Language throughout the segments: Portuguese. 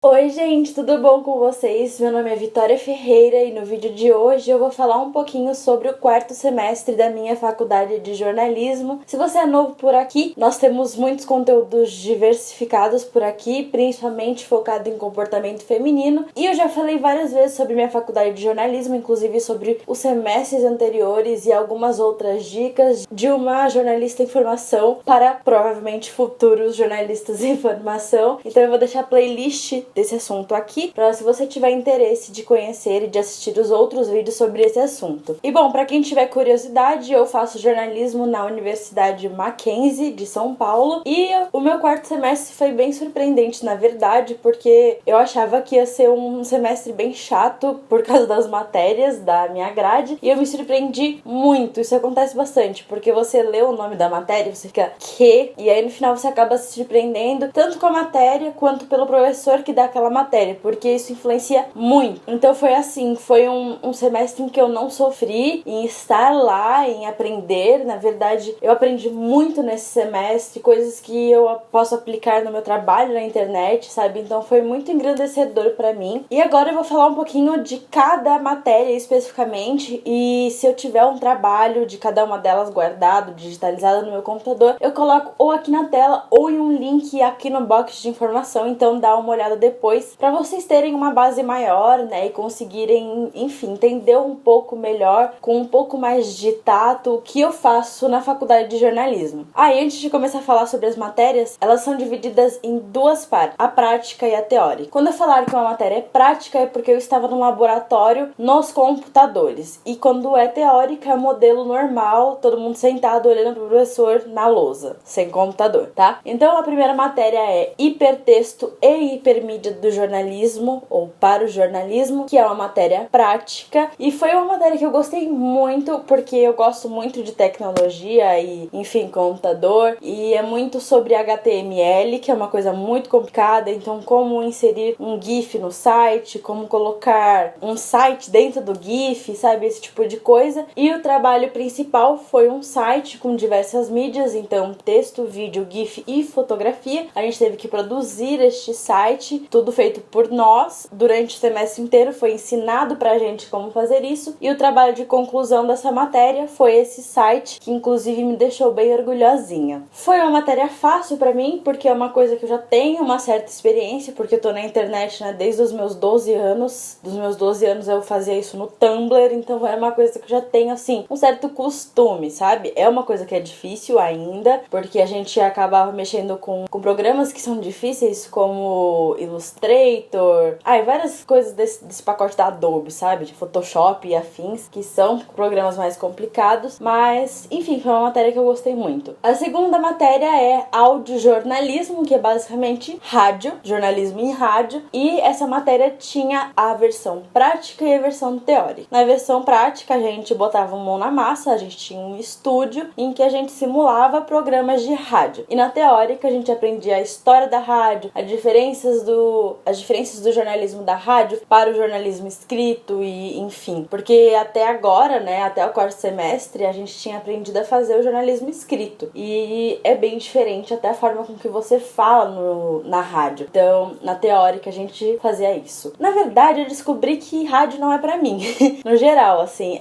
Oi gente, tudo bom com vocês? Meu nome é Vitória Ferreira e no vídeo de hoje eu vou falar um pouquinho sobre o quarto semestre da minha faculdade de jornalismo. Se você é novo por aqui, nós temos muitos conteúdos diversificados por aqui, principalmente focado em comportamento feminino, e eu já falei várias vezes sobre minha faculdade de jornalismo, inclusive sobre os semestres anteriores e algumas outras dicas de uma jornalista em formação para provavelmente futuros jornalistas em formação. Então eu vou deixar a playlist desse assunto aqui, para se você tiver interesse de conhecer e de assistir os outros vídeos sobre esse assunto. E bom, para quem tiver curiosidade, eu faço jornalismo na Universidade Mackenzie de São Paulo, e o meu quarto semestre foi bem surpreendente, na verdade, porque eu achava que ia ser um semestre bem chato por causa das matérias da minha grade, e eu me surpreendi muito. Isso acontece bastante, porque você lê o nome da matéria e você fica, quê? E aí no final você acaba se surpreendendo, tanto com a matéria quanto pelo professor que daquela matéria, porque isso influencia muito. Então foi assim, foi um semestre em que eu não sofri em estar lá, em aprender. Na verdade, eu aprendi muito nesse semestre, coisas que eu posso aplicar no meu trabalho na internet, sabe? Então foi muito engrandecedor pra mim. E agora eu vou falar um pouquinho de cada matéria especificamente, e se eu tiver um trabalho de cada uma delas guardado, digitalizado no meu computador, eu coloco ou aqui na tela ou em um link aqui no box de informação, então dá uma olhada depois, para vocês terem uma base maior, né, e conseguirem, enfim, entender um pouco melhor, com um pouco mais de tato, o que eu faço na faculdade de jornalismo. E antes de começar a falar sobre as matérias, elas são divididas em duas partes, a prática e a teórica. Quando eu falar que uma matéria é prática, é porque eu estava no laboratório nos computadores, e quando é teórica, é o modelo normal, todo mundo sentado olhando pro professor na lousa, sem computador, tá? Então a primeira matéria é hipertexto e hipermídia do jornalismo, ou para o jornalismo, que é uma matéria prática, e foi uma matéria que eu gostei muito, porque eu gosto muito de tecnologia e, enfim, computador, e é muito sobre HTML, que é uma coisa muito complicada, então como inserir um GIF no site, como colocar um site dentro do GIF, sabe, esse tipo de coisa. E o trabalho principal foi um site com diversas mídias, então texto, vídeo, GIF e fotografia. A gente teve que produzir este site, tudo feito por nós. Durante o semestre inteiro foi ensinado pra gente como fazer isso, e o trabalho de conclusão dessa matéria foi esse site, que inclusive me deixou bem orgulhosinha. Foi uma matéria fácil pra mim, porque é uma coisa que eu já tenho uma certa experiência, porque eu tô na internet, né, desde os meus 12 anos. Dos meus 12 anos eu fazia isso no Tumblr, então é uma coisa que eu já tenho, assim, um certo costume, sabe? É uma coisa que é difícil ainda, porque a gente acabava mexendo com programas que são difíceis, como Illustrator, e várias coisas desse pacote da Adobe, sabe? De Photoshop e afins, que são programas mais complicados, mas, enfim, foi uma matéria que eu gostei muito. A segunda matéria é audiojornalismo, que é basicamente rádio, jornalismo em rádio, e essa matéria tinha a versão prática e a versão teórica. Na versão prática, a gente botava a mão na massa, a gente tinha um estúdio em que a gente simulava programas de rádio. E na teórica, a gente aprendia a história da rádio, as diferenças do jornalismo da rádio para o jornalismo escrito e, enfim. Porque até agora, né, até o quarto semestre, a gente tinha aprendido a fazer o jornalismo escrito. E é bem diferente até a forma com que você fala na rádio. Então, na teórica, a gente fazia isso. Na verdade, eu descobri que rádio não é pra mim. No geral, assim,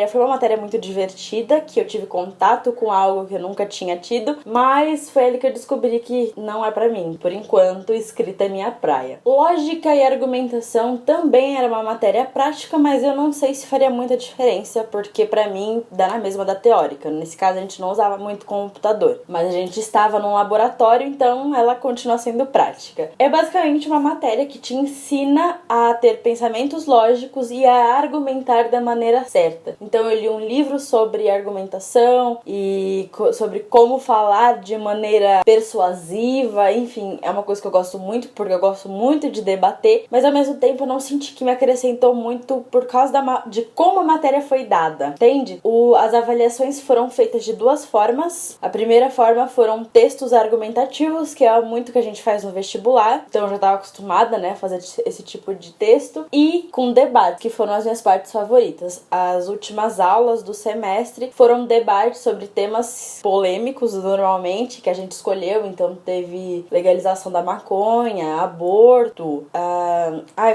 foi uma matéria muito divertida, que eu tive contato com algo que eu nunca tinha tido, mas foi ali que eu descobri que não é pra mim. Por enquanto, escrita é minha praia. Lógica e argumentação também era uma matéria prática, mas eu não sei se faria muita diferença, porque pra mim dá na mesma da teórica. Nesse caso, a gente não usava muito computador, mas a gente estava num laboratório, então ela continua sendo prática. É basicamente uma matéria que te ensina a ter pensamentos lógicos e a argumentar da maneira certa. Então eu li um livro sobre argumentação e sobre como falar de maneira persuasiva, enfim, é uma coisa que eu gosto muito, porque eu gosto muito de debater, mas ao mesmo tempo eu não senti que me acrescentou muito por causa de como a matéria foi dada, entende? As avaliações foram feitas de duas formas. A primeira forma foram textos argumentativos, que é muito que a gente faz no vestibular, então eu já estava acostumada, né, a fazer esse tipo de texto, e com debates, que foram as minhas partes favoritas. As últimas aulas do semestre foram debates sobre temas polêmicos, normalmente, que a gente escolheu, então teve legalização da maconha, aborto,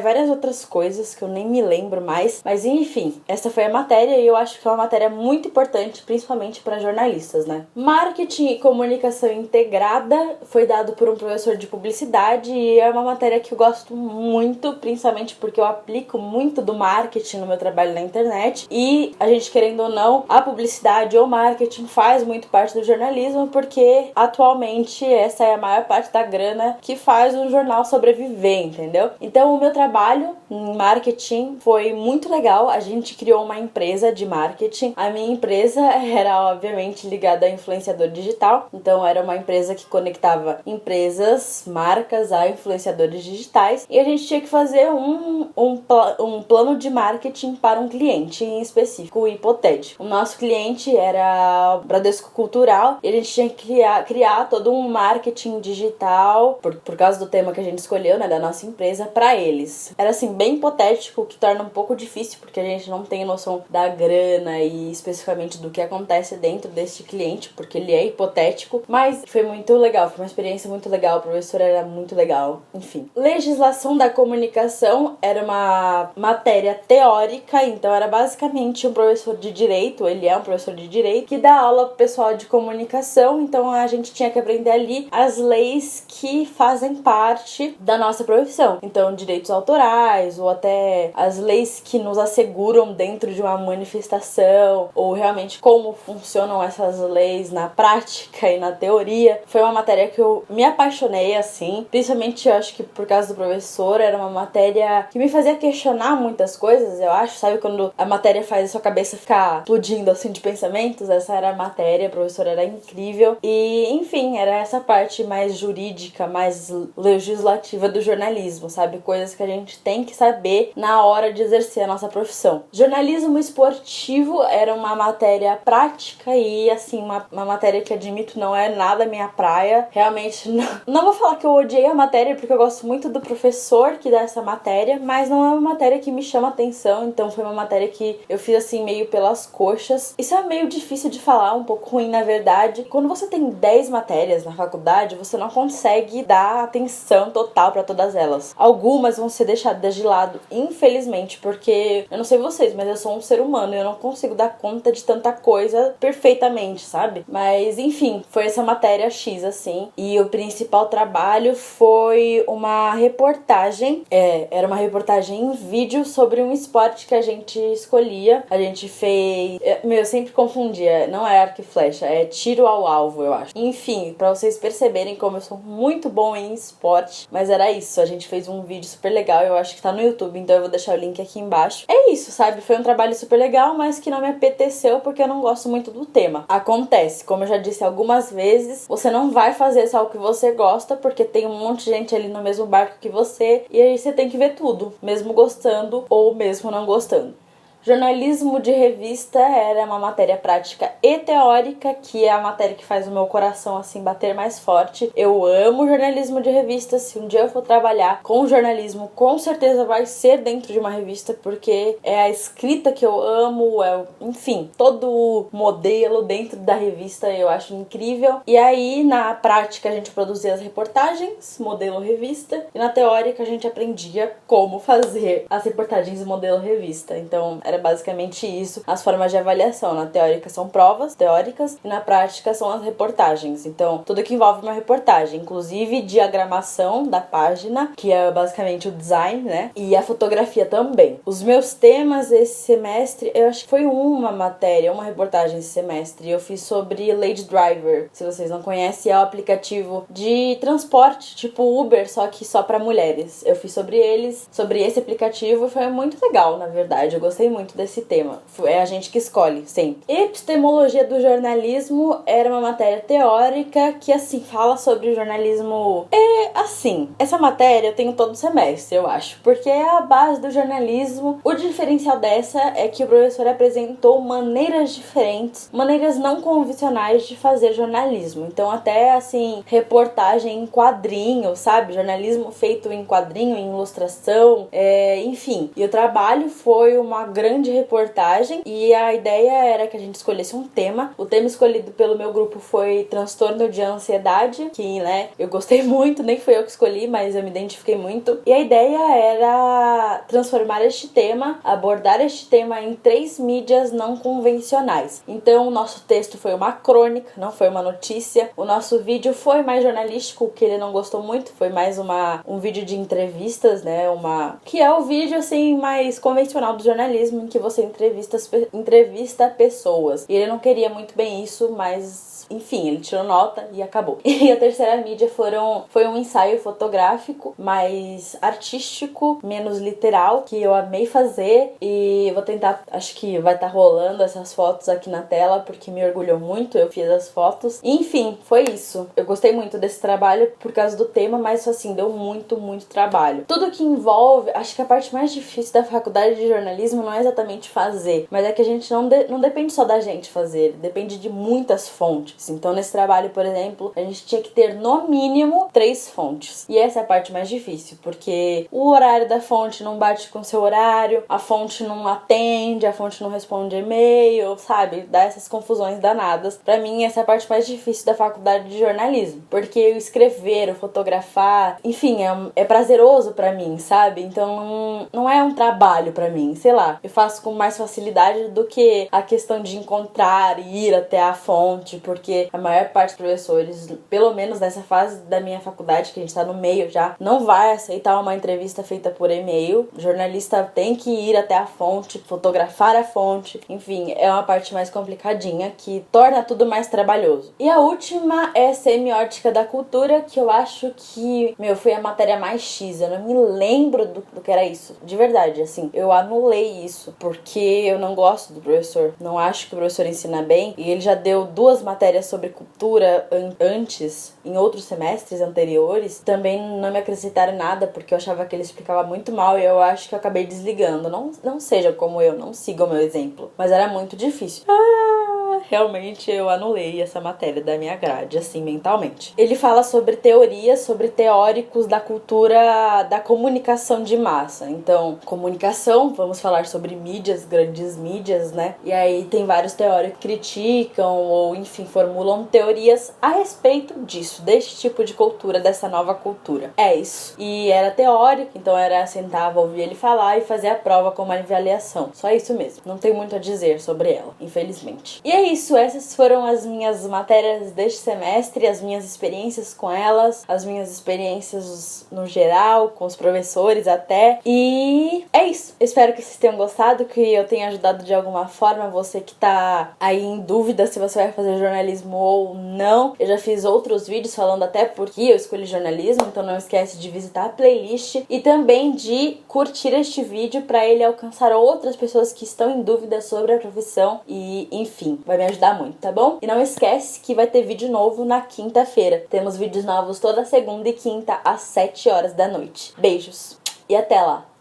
várias outras coisas que eu nem me lembro mais. Mas enfim, essa foi a matéria e eu acho que é uma matéria muito importante, principalmente para jornalistas, né? Marketing e comunicação integrada foi dado por um professor de publicidade e é uma matéria que eu gosto muito, principalmente porque eu aplico muito do marketing no meu trabalho na internet e a gente, querendo ou não, a publicidade ou marketing faz muito parte do jornalismo porque atualmente essa é a maior parte da grana que faz um jornal sobreviver, entendeu? Então o meu trabalho em marketing foi muito legal. A gente criou uma empresa de marketing. A minha empresa era obviamente ligada a influenciador digital, então era uma empresa que conectava empresas, marcas a influenciadores digitais e a gente tinha que fazer um plano de marketing para um cliente em específico hipotético. O nosso cliente era o Bradesco Cultural e a gente tinha que criar todo um marketing digital por causa do tema que a gente escolheu, né, da nossa empresa, para eles. Era assim, bem hipotético, o que torna um pouco difícil porque a gente não tem noção da grana e especificamente do que acontece dentro deste cliente, porque ele é hipotético, mas foi muito legal, foi uma experiência muito legal, o professor era muito legal, enfim. Legislação da comunicação era uma matéria teórica, então era basicamente um professor de direito, ele é um professor de direito, que dá aula pro pessoal de comunicação, então a gente tinha que aprender ali as leis que fazem parte da nossa profissão, então direitos autorais ou até as leis que nos asseguram dentro de uma manifestação ou realmente como funcionam essas leis na prática e na teoria. Foi uma matéria que eu me apaixonei assim, principalmente eu acho que por causa do professor, era uma matéria que me fazia questionar muitas coisas, eu acho, sabe quando a matéria faz a sua cabeça ficar explodindo assim de pensamentos? Essa era a matéria, a professora era incrível e enfim, era essa parte mais jurídica, mais legislativa do jornalismo, sabe? Coisas que a gente tem que saber na hora de exercer a nossa profissão. Jornalismo esportivo era uma matéria prática e assim, uma matéria que admito não é nada minha praia, realmente não vou falar que eu odiei a matéria porque eu gosto muito do professor que dá essa matéria, mas não é uma matéria que me chama atenção, então foi uma matéria que eu fiz assim meio pelas coxas. Isso é meio difícil de falar, um pouco ruim na verdade. Quando você tem 10 matérias na faculdade, você não consegue dar atenção total para todas elas. Algumas vão ser deixadas de lado, infelizmente, porque eu não sei vocês, mas eu sou um ser humano e eu não consigo dar conta de tanta coisa perfeitamente, sabe? Mas enfim, foi essa matéria X assim, e o principal trabalho foi uma reportagem, era uma reportagem em vídeo sobre um esporte que a gente escolhia. A gente fez, eu sempre confundia, não é arco e flecha, é tiro ao alvo, eu acho. Enfim, pra vocês perceberem como eu sou muito bom em esporte, mas era isso, a gente fez um vídeo super legal, eu acho que tá no YouTube, então eu vou deixar o link aqui embaixo. É isso, sabe? Foi um trabalho super legal, mas que não me apeteceu porque eu não gosto muito do tema. Acontece, como eu já disse algumas vezes, você não vai fazer só o que você gosta, porque tem um monte de gente ali no mesmo barco que você, e aí você tem que ver tudo, mesmo gostando ou mesmo não gostando. Jornalismo de revista era uma matéria prática e teórica, que é a matéria que faz o meu coração assim bater mais forte. Eu amo jornalismo de revista. Se um dia eu for trabalhar com jornalismo, com certeza vai ser dentro de uma revista, porque é a escrita que eu amo, enfim, todo o modelo dentro da revista eu acho incrível. E aí, na prática, a gente produzia as reportagens, modelo revista, e na teórica a gente aprendia como fazer as reportagens modelo revista. Então, era basicamente isso, as formas de avaliação. Na teórica são provas teóricas e na prática são as reportagens. Então, tudo que envolve uma reportagem, inclusive diagramação da página, que é basicamente o design, né? E a fotografia também. Os meus temas esse semestre, eu acho que foi uma matéria, uma reportagem esse semestre. Eu fiz sobre Lady Driver. Se vocês não conhecem, é o aplicativo de transporte, tipo Uber, só que só pra mulheres. Eu fiz sobre eles, sobre esse aplicativo, e foi muito legal, na verdade. Eu gostei muito desse tema. É a gente que escolhe, sempre. Epistemologia do jornalismo era uma matéria teórica que, assim, fala sobre jornalismo. Assim, essa matéria eu tenho todo semestre, eu acho, porque é a base do jornalismo. O diferencial dessa é que o professor apresentou maneiras diferentes, maneiras não convencionais de fazer jornalismo. Então, até, assim, reportagem em quadrinho, sabe? Jornalismo feito em quadrinho, em ilustração, enfim. E o trabalho foi uma grande grande reportagem e a ideia era que a gente escolhesse um tema. O tema escolhido pelo meu grupo foi transtorno de ansiedade, que, né, eu gostei muito, nem fui eu que escolhi, mas eu me identifiquei muito. E a ideia era transformar este tema, abordar este tema em 3 mídias não convencionais. Então, o nosso texto foi uma crônica, não foi uma notícia. O nosso vídeo foi mais jornalístico, o que ele não gostou muito, foi mais um vídeo de entrevistas, né, que é o vídeo, assim, mais convencional do jornalismo, em que você entrevista pessoas. E ele não queria muito bem isso, mas enfim, ele tirou nota e acabou. E a terceira mídia foi um ensaio fotográfico, mais artístico, menos literal, que eu amei fazer. E vou tentar, acho que vai estar rolando essas fotos aqui na tela, porque me orgulhou muito, eu fiz as fotos. E, enfim, foi isso. Eu gostei muito desse trabalho por causa do tema, mas assim, deu muito, muito trabalho. Tudo que envolve, acho que a parte mais difícil da faculdade de jornalismo não é exatamente fazer, mas é que a gente não depende só da gente fazer, depende de muitas fontes. Então, nesse trabalho, por exemplo, a gente tinha que ter no mínimo 3 fontes. E essa é a parte mais difícil, porque o horário da fonte não bate com o seu horário, a fonte não atende, a fonte não responde e-mail, sabe? Dá essas confusões danadas. Pra mim, essa é a parte mais difícil da faculdade de jornalismo, porque o escrever, o fotografar, enfim, é prazeroso pra mim, sabe? Então, não é um trabalho pra mim, sei lá. Eu faço com mais facilidade do que a questão de encontrar e ir até a fonte, porque a maior parte dos professores, pelo menos nessa fase da minha faculdade, que a gente tá no meio já, não vai aceitar uma entrevista feita por e-mail. O jornalista tem que ir até a fonte, fotografar a fonte. Enfim, é uma parte mais complicadinha que torna tudo mais trabalhoso. E a última é semiótica da cultura, que eu acho que, foi a matéria mais X. Eu não me lembro do que era isso. De verdade, assim, eu anulei isso, porque eu não gosto do professor. Não acho que o professor ensina bem. E ele já deu 2 matérias sobre cultura antes, em outros semestres anteriores, também não me acrescentaram nada, porque eu achava que ele explicava muito mal e eu acho que eu acabei desligando. Não seja como eu, não siga o meu exemplo. Mas era muito difícil. Realmente eu anulei essa matéria da minha grade, assim, mentalmente. Ele fala sobre teorias, sobre teóricos da cultura da comunicação de massa. Então, comunicação, vamos falar sobre mídias, grandes mídias, né? E aí tem vários teóricos que criticam ou, enfim, formulam teorias a respeito disso, desse tipo de cultura, dessa nova cultura. É isso. E era teórico, então era sentar, ouvir ele falar e fazer a prova como avaliação. Só isso mesmo. Não tem muito a dizer sobre ela, infelizmente. E é isso, essas foram as minhas matérias deste semestre, as minhas experiências com elas, as minhas experiências no geral, com os professores até. E é isso. Espero que vocês tenham gostado, que eu tenha ajudado de alguma forma você que tá aí em dúvida se você vai fazer jornalismo ou não. Eu já fiz outros vídeos falando até por que eu escolhi jornalismo, então não esquece de visitar a playlist e também de curtir este vídeo para ele alcançar outras pessoas que estão em dúvida sobre a profissão e, enfim, vai me ajudar muito, tá bom? E não esquece que vai ter vídeo novo na quinta-feira. Temos vídeos novos toda segunda e quinta às 7 horas da noite. Beijos e até lá!